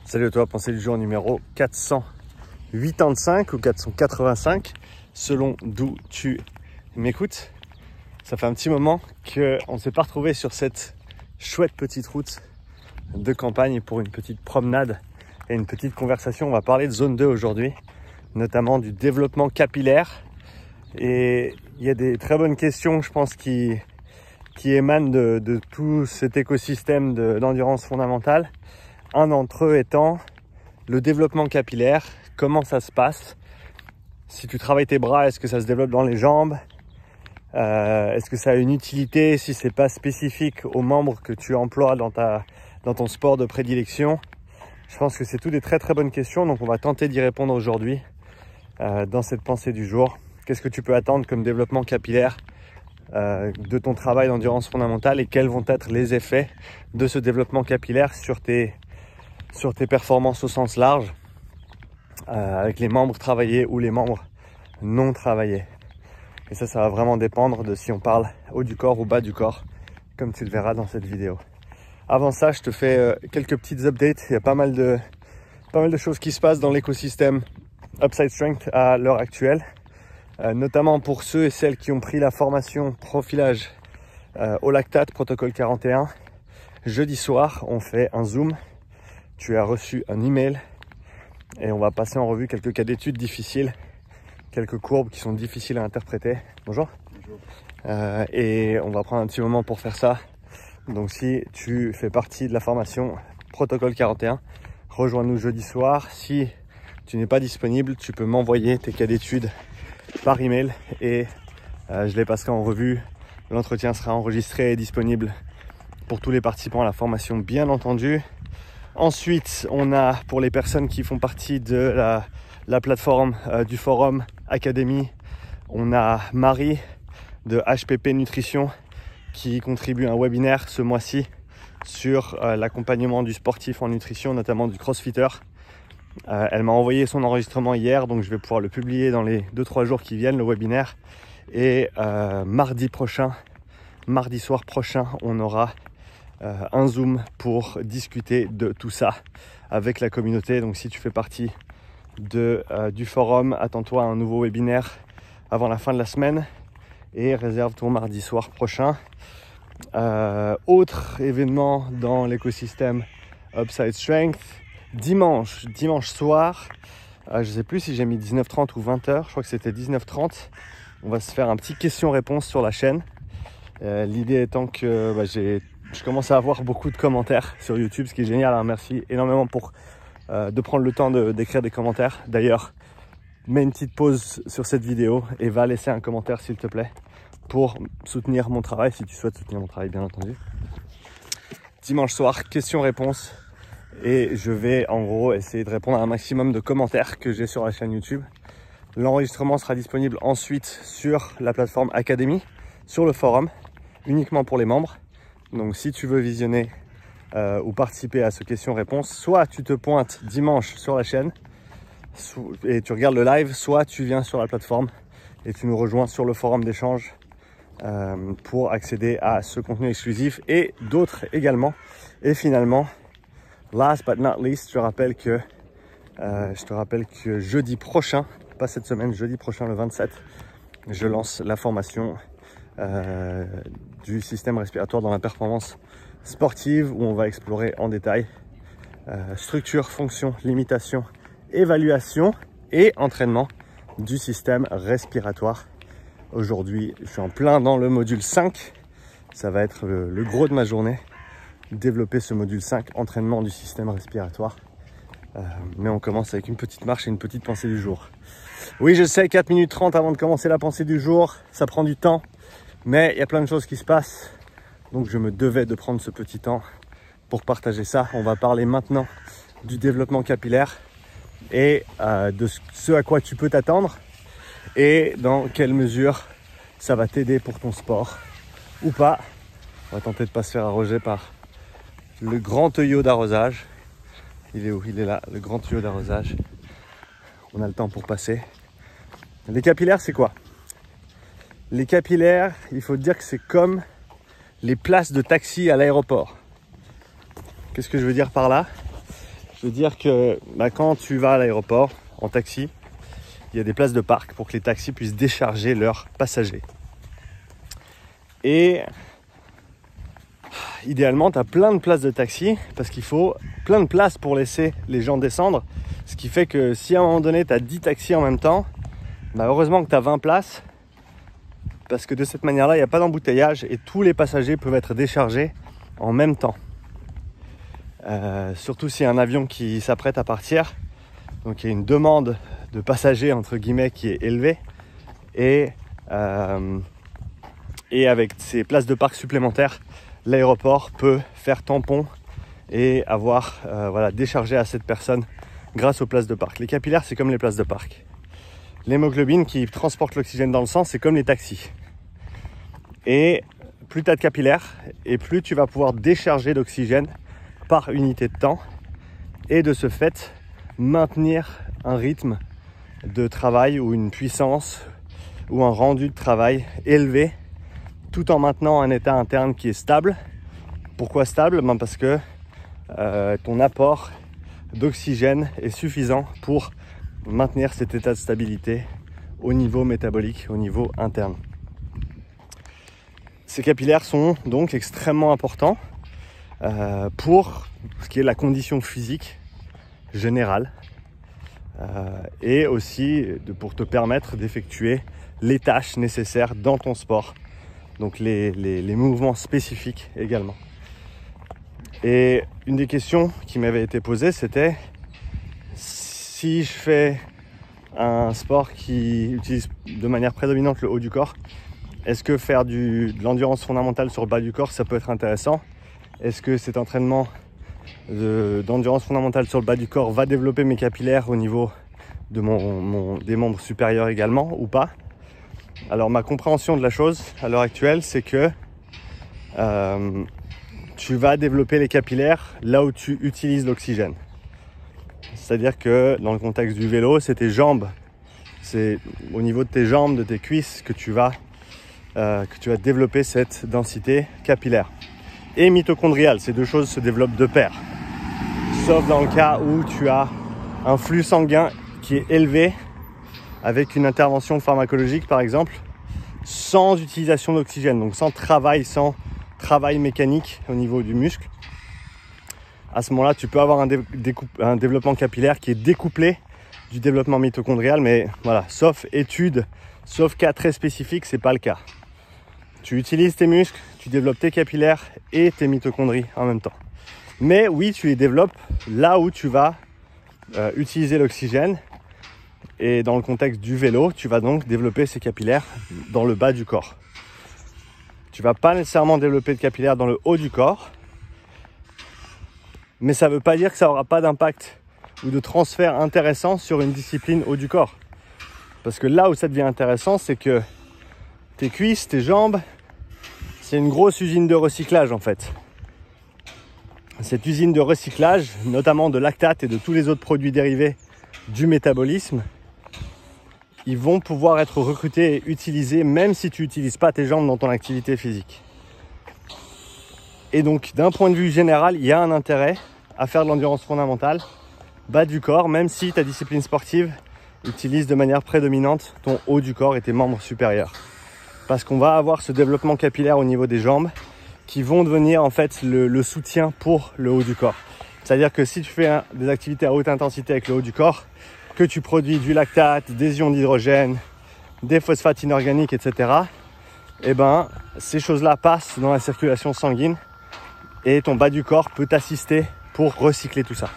Salut à toi, pensée du jour numéro 485 ou 485, selon d'où tu m'écoutes. Ça fait un petit moment qu'on ne s'est pas retrouvé sur cette chouette petite route de campagne pour une petite promenade et une petite conversation. On va parler de zone 2 aujourd'hui, notamment du développement capillaire. Et il y a des très bonnes questions, je pense, qui émanent de tout cet écosystème d'endurance fondamentale. Un d'entre eux étant le développement capillaire, comment ça se passe. Si tu travailles tes bras, est-ce que ça se développe dans les jambes? Est-ce que ça a une utilité si c'est pas spécifique aux membres que tu emploies dans ton sport de prédilection? Je pense que c'est toutes des très très bonnes questions, donc on va tenter d'y répondre aujourd'hui dans cette pensée du jour. Qu'est-ce que tu peux attendre comme développement capillaire de ton travail d'endurance fondamentale et quels vont être les effets de ce développement capillaire sur tes performances au sens large, avec les membres travaillés ou les membres non travaillés. Et ça va vraiment dépendre de si on parle haut du corps ou bas du corps, comme tu le verras dans cette vidéo. Avant ça, je te fais quelques petites updates. Il y a pas mal de choses qui se passent dans l'écosystème Upside Strength à l'heure actuelle, notamment pour ceux et celles qui ont pris la formation profilage au lactate, protocole 41. Jeudi soir, on fait un Zoom. Tu as reçu un email et on va passer en revue quelques cas d'études difficiles, quelques courbes qui sont difficiles à interpréter. Bonjour. Bonjour. Et on va prendre un petit moment pour faire ça. Donc si tu fais partie de la formation protocole 41, rejoins-nous jeudi soir. Si tu n'es pas disponible, tu peux m'envoyer tes cas d'études par email et je les passerai en revue. L'entretien sera enregistré et disponible pour tous les participants à la formation, bien entendu. Ensuite, on a, pour les personnes qui font partie de la plateforme du forum Academy, on a Marie de HPP Nutrition qui contribue à un webinaire ce mois-ci sur l'accompagnement du sportif en nutrition, notamment du crossfitter. Elle m'a envoyé son enregistrement hier, donc je vais pouvoir le publier dans les 2-3 jours qui viennent, le webinaire. Et mardi soir prochain, on aura un Zoom pour discuter de tout ça avec la communauté. Donc si tu fais partie du forum, attends-toi à un nouveau webinaire avant la fin de la semaine et réserve ton mardi soir prochain. Autre événement dans l'écosystème Upside Strength, dimanche soir, je ne sais plus si j'ai mis 19h30 ou 20h, je crois que c'était 19h30, on va se faire un petit question-réponse sur la chaîne. L'idée étant que je commence à avoir beaucoup de commentaires sur YouTube, ce qui est génial, hein. Merci énormément de prendre le temps d'écrire des commentaires. D'ailleurs, mets une petite pause sur cette vidéo et va laisser un commentaire s'il te plaît pour soutenir mon travail, si tu souhaites soutenir mon travail bien entendu. Dimanche soir, questions-réponses et je vais en gros essayer de répondre à un maximum de commentaires que j'ai sur la chaîne YouTube. L'enregistrement sera disponible ensuite sur la plateforme Academy, sur le forum, uniquement pour les membres. Donc si tu veux visionner ou participer à ce question-réponse, soit tu te pointes dimanche sur la chaîne et tu regardes le live, soit tu viens sur la plateforme et tu nous rejoins sur le forum d'échange pour accéder à ce contenu exclusif et d'autres également. Et finalement, last but not least, je te rappelle que jeudi prochain, pas cette semaine, jeudi prochain le 27, je lance la formation du système respiratoire dans la performance sportive où on va explorer en détail structure, fonction, limitation, évaluation et entraînement du système respiratoire. Aujourd'hui, je suis en plein dans le module 5. Ça va être le gros de ma journée, développer ce module 5, entraînement du système respiratoire. Mais on commence avec une petite marche et une petite pensée du jour. Oui, je sais, 4 minutes 30 avant de commencer la pensée du jour, ça prend du temps. Mais il y a plein de choses qui se passent, donc je me devais de prendre ce petit temps pour partager ça. On va parler maintenant du développement capillaire et de ce à quoi tu peux t'attendre et dans quelle mesure ça va t'aider pour ton sport ou pas. On va tenter de ne pas se faire arroger par le grand tuyau d'arrosage. Il est où? Il est là, le grand tuyau d'arrosage. On a le temps pour passer. Les capillaires, c'est quoi? Les capillaires, il faut dire que c'est comme les places de taxi à l'aéroport. Qu'est-ce que je veux dire par là? Je veux dire que quand tu vas à l'aéroport en taxi, il y a des places de parc pour que les taxis puissent décharger leurs passagers. Et idéalement, tu as plein de places de taxi parce qu'il faut plein de places pour laisser les gens descendre. Ce qui fait que si à un moment donné, tu as 10 taxis en même temps, heureusement que tu as 20 places parce que de cette manière-là, il n'y a pas d'embouteillage et tous les passagers peuvent être déchargés en même temps. Surtout s'il y a un avion qui s'apprête à partir. Donc il y a une demande de passagers entre guillemets qui est élevée et avec ces places de parc supplémentaires, l'aéroport peut faire tampon et avoir déchargé à cette personne grâce aux places de parc. Les capillaires, c'est comme les places de parc. L'hémoglobine qui transporte l'oxygène dans le sang, c'est comme les taxis. Et plus tu as de capillaires et plus tu vas pouvoir décharger d'oxygène par unité de temps et de ce fait maintenir un rythme de travail ou une puissance ou un rendu de travail élevé tout en maintenant un état interne qui est stable. Pourquoi stable? Parce que ton apport d'oxygène est suffisant pour maintenir cet état de stabilité au niveau métabolique, au niveau interne. Ces capillaires sont donc extrêmement importants pour ce qui est la condition physique générale et aussi pour te permettre d'effectuer les tâches nécessaires dans ton sport, donc les mouvements spécifiques également. Et une des questions qui m'avait été posée, c'était si je fais un sport qui utilise de manière prédominante le haut du corps, est-ce que faire de l'endurance fondamentale sur le bas du corps, ça peut être intéressant? Est-ce que cet entraînement d'endurance fondamentale sur le bas du corps va développer mes capillaires au niveau de des membres supérieurs également ou pas? Alors ma compréhension de la chose à l'heure actuelle, c'est que tu vas développer les capillaires là où tu utilises l'oxygène. C'est-à-dire que dans le contexte du vélo, c'est tes jambes, c'est au niveau de tes jambes, de tes cuisses que tu vas développer cette densité capillaire. Et mitochondriale, ces deux choses se développent de pair. Sauf dans le cas où tu as un flux sanguin qui est élevé avec une intervention pharmacologique par exemple, sans utilisation d'oxygène, donc sans travail mécanique au niveau du muscle. À ce moment-là, tu peux avoir un développement capillaire qui est découplé du développement mitochondrial, mais voilà, sauf cas très spécifiques, c'est pas le cas. Tu utilises tes muscles, tu développes tes capillaires et tes mitochondries en même temps. Mais oui, tu les développes là où tu vas utiliser l'oxygène. Et dans le contexte du vélo, tu vas donc développer ces capillaires dans le bas du corps. Tu vas pas nécessairement développer de capillaires dans le haut du corps, mais ça ne veut pas dire que ça n'aura pas d'impact ou de transfert intéressant sur une discipline haut du corps. Parce que là où ça devient intéressant, c'est que tes cuisses, tes jambes, c'est une grosse usine de recyclage en fait. Cette usine de recyclage, notamment de lactate et de tous les autres produits dérivés du métabolisme, ils vont pouvoir être recrutés et utilisés même si tu n'utilises pas tes jambes dans ton activité physique. Et donc d'un point de vue général, il y a un intérêt à faire de l'endurance fondamentale, bas du corps, même si ta discipline sportive utilise de manière prédominante ton haut du corps et tes membres supérieurs. Parce qu'on va avoir ce développement capillaire au niveau des jambes qui vont devenir en fait le soutien pour le haut du corps. C'est-à-dire que si tu fais des activités à haute intensité avec le haut du corps, que tu produis du lactate, des ions d'hydrogène, des phosphates inorganiques, etc., ces choses-là passent dans la circulation sanguine et ton bas du corps peut t'assister pour recycler tout ça.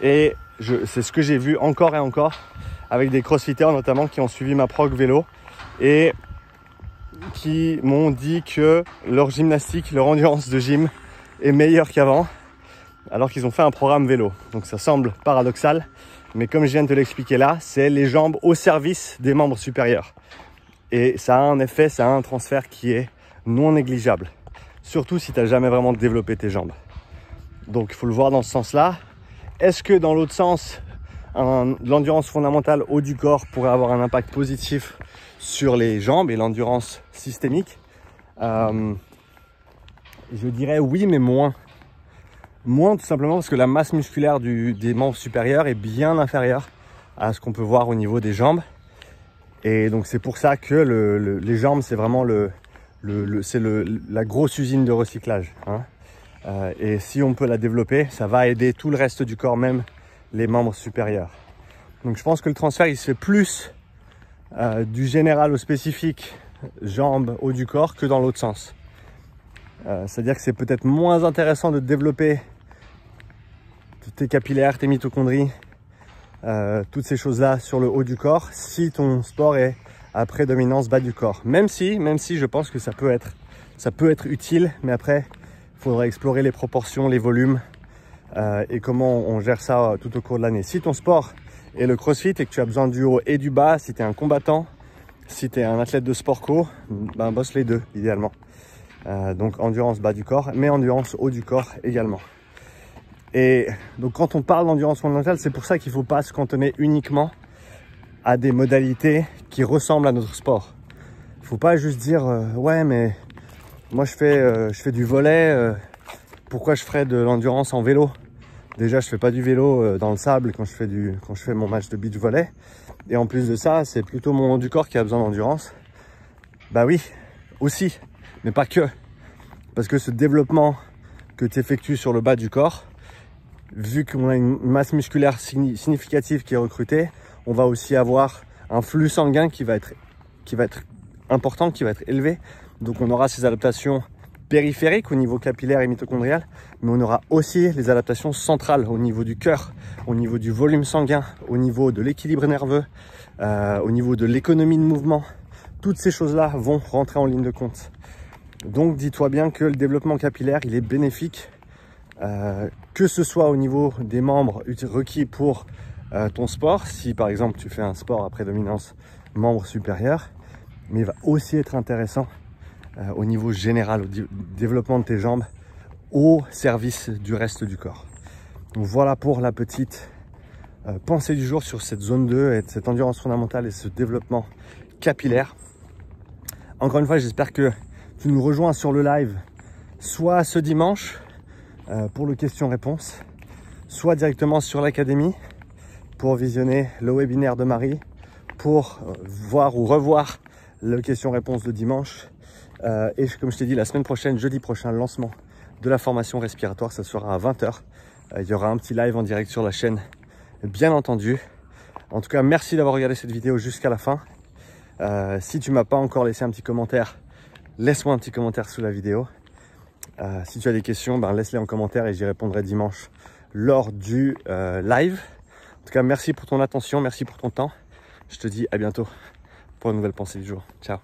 Et c'est ce que j'ai vu encore et encore avec des crossfitters notamment qui ont suivi ma prog vélo et qui m'ont dit que leur gymnastique, leur endurance de gym est meilleure qu'avant alors qu'ils ont fait un programme vélo. Donc ça semble paradoxal, mais comme je viens de te l'expliquer là, c'est les jambes au service des membres supérieurs. Et ça a un effet, ça a un transfert qui est non négligeable. Surtout si tu n'as jamais vraiment développé tes jambes. Donc il faut le voir dans ce sens-là. Est-ce que dans l'autre sens, l'endurance fondamentale haut du corps pourrait avoir un impact positif sur les jambes et l'endurance systémique? Je dirais oui, mais moins. Moins tout simplement parce que la masse musculaire des membres supérieurs est bien inférieure à ce qu'on peut voir au niveau des jambes. Et donc c'est pour ça que les jambes, c'est vraiment la grosse usine de recyclage, hein. Et si on peut la développer, ça va aider tout le reste du corps, même les membres supérieurs. Donc je pense que le transfert, il se fait plus du général au spécifique, jambes, haut du corps, que dans l'autre sens. C'est-à-dire que c'est peut-être moins intéressant de développer tes capillaires, tes mitochondries, toutes ces choses-là sur le haut du corps si ton sport est à prédominance bas du corps. Même si je pense que ça peut être utile, mais après, il faudra explorer les proportions, les volumes et comment on gère ça tout au cours de l'année. Si ton sport est le crossfit et que tu as besoin du haut et du bas, si tu es un combattant, si tu es un athlète de sport co, ben bosse les deux idéalement. Donc endurance bas du corps, mais endurance haut du corps également. Et donc quand on parle d'endurance fondamentale, c'est pour ça qu'il ne faut pas se cantonner uniquement à des modalités qui ressemblent à notre sport. Il ne faut pas juste dire ouais mais moi je fais du volley, pourquoi je ferais de l'endurance en vélo? Déjà je fais pas du vélo dans le sable quand je fais mon match de beach volley. Et en plus de ça, c'est plutôt mon haut du corps qui a besoin d'endurance. Bah oui, aussi, mais pas que. Parce que ce développement que tu effectues sur le bas du corps, vu qu'on a une masse musculaire significative qui est recrutée, on va aussi avoir un flux sanguin qui va être important, qui va être élevé. Donc on aura ces adaptations périphériques au niveau capillaire et mitochondrial, mais on aura aussi les adaptations centrales au niveau du cœur, au niveau du volume sanguin, au niveau de l'équilibre nerveux, au niveau de l'économie de mouvement. Toutes ces choses-là vont rentrer en ligne de compte. Donc dis-toi bien que le développement capillaire, il est bénéfique, que ce soit au niveau des membres requis pour ton sport, si par exemple tu fais un sport à prédominance membre supérieur, mais il va aussi être intéressant au niveau général, au développement de tes jambes, au service du reste du corps. Donc voilà pour la petite pensée du jour sur cette zone 2 et cette endurance fondamentale et ce développement capillaire. Encore une fois, j'espère que tu nous rejoins sur le live, soit ce dimanche pour le question-réponse, soit directement sur l'académie pour visionner le webinaire de Marie, pour voir ou revoir le question-réponse de dimanche. Et comme je t'ai dit, la semaine prochaine, jeudi prochain, le lancement de la formation respiratoire, ça sera à 20 h. Il y aura un petit live en direct sur la chaîne, bien entendu. En tout cas, merci d'avoir regardé cette vidéo jusqu'à la fin. Si tu m'as pas encore laissé un petit commentaire, laisse-moi un petit commentaire sous la vidéo. Si tu as des questions, ben laisse-les en commentaire et j'y répondrai dimanche lors du live. En tout cas, merci pour ton attention, merci pour ton temps. Je te dis à bientôt pour une nouvelle pensée du jour. Ciao.